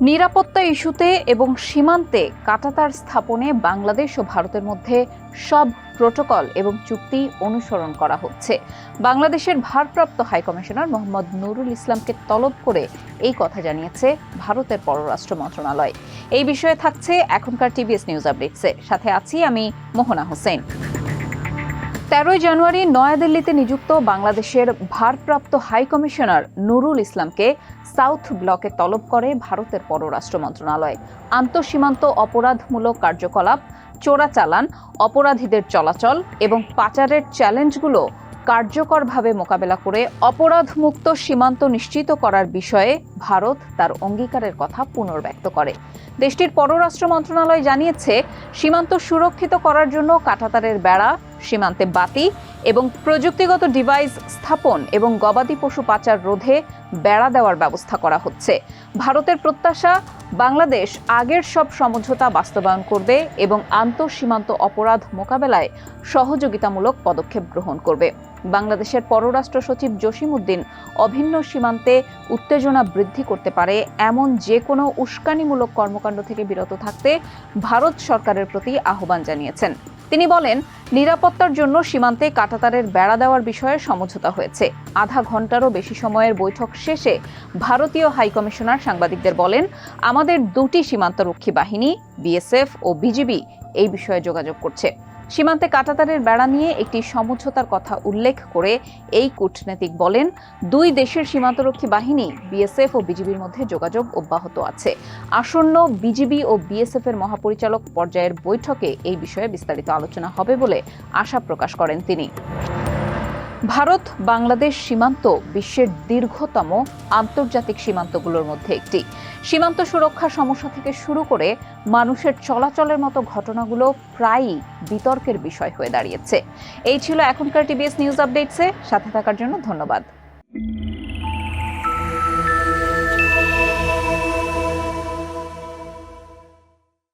নিরাপত্তা ইস্যুতে এবং সীমান্তে কাঁটাতার স্থাপনে বাংলাদেশ ও ভারতের মধ্যে সব প্রোটোকল এবং চুক্তি অনুসরণ করা হচ্ছে। বাংলাদেশের ভারপ্রাপ্ত হাইকমিশনার মোহাম্মদ নুরুল ইসলামকে তলব করে এই কথা জানিয়েছে ভারতের পররাষ্ট্র মন্ত্রণালয়। এই বিষয়ে থাকছে এখনকার টিভিএস নিউজ আপডেটসে, সাথে আছি আমি মোহনা হোসেন। 13 জানুয়ারি নয়াদিল্লিতে নিযুক্ত বাংলাদেশের ভারপ্রাপ্ত হাইকমিশনার নুরুল ইসলামকে সাউথ ব্লকে তলব করে ভারতের পররাষ্ট্র মন্ত্রণালয়। আন্তঃসীমান্ত অপরাধমূলক কার্যকলাপ, চোরাচালান, অপরাধীদের চলাচল এবং পাচারের চ্যালেঞ্জগুলো কার্যকরভাবে মোকাবেলা করে অপরাধমুক্ত সীমান্ত নিশ্চিত করার বিষয়ে ভারত তার অঙ্গীকারের কথা পুনর্ব্যক্ত করে। দেশটির পররাষ্ট্র মন্ত্রণালয় জানিয়েছে, সীমান্ত সুরক্ষিত করার জন্য কাঁটাতারের বেড়া, সীমান্তে বাতি এবং প্রযুক্তিগত ডিভাইস স্থাপন এবং গবাদি পশু পাচার রোধে বেড়া দেওয়ার ব্যবস্থা করা হচ্ছে। ভারতের প্রত্যাশা, বাংলাদেশ আগের সব সমঝোতা বাস্তবায়ন করবে এবং আন্তঃসীমান্ত অপরাধ মোকাবেলায় সহযোগিতামূলক পদক্ষেপ গ্রহণ করবে। বাংলাদেশের পররাষ্ট্র সচিব জসিম উদ্দিন অভিন্ন সীমান্তে উত্তেজনা বৃদ্ধি করতে পারে এমন যে কোনো উস্কানিমূলক কর্মকাণ্ড থেকে বিরত থাকতে ভারত সরকারের প্রতি আহ্বান জানিয়েছেন। তিনি বলেন, নিরাপত্তার জন্য সীমান্তে কাঁটাতারের বেড়া দেওয়ার বিষয়ে সমঝোতা হয়েছে। আধা ঘন্টারও বেশি সময়ের বৈঠক শেষে ভারতীয় হাইকমিশনার সাংবাদিকদের বলেন, আমাদের দুটি সীমান্তরক্ষী বাহিনী বিএসএফ ও বিজিবি এই বিষয়ে যোগাযোগ করছে। সীমান্তে কাঁটাতারের বেড়া নিয়ে একটি সমঝোতার কথা উল্লেখ করে এই কূটনীতিক বলেন, দুই দেশের সীমান্তরক্ষী বাহিনী বিএসএফ ও বিজিবির মধ্যে যোগাযোগ অব্যাহত আছে। আসন্ন বিজিবি ও বিএসএফ এর মহাপরিচালক পর্যায়ের বৈঠকে এই বিষয়ে বিস্তারিত আলোচনা হবে বলে আশা প্রকাশ করেন তিনি। ভারত বাংলাদেশ সীমান্ত বিশ্বের দীর্ঘতম আন্তর্জাতিক সীমান্তগুলোর মধ্যে একটি। সীমান্ত সুরক্ষা সমস্যা থেকে শুরু করে মানুষের চলাচলের মতো ঘটনাগুলো প্রায়ই বিতর্কের বিষয় হয়ে দাঁড়িয়েছে। এই ছিল এখনকার টিভিএস নিউজ আপডেটসে। সাথে থাকার জন্য ধন্যবাদ।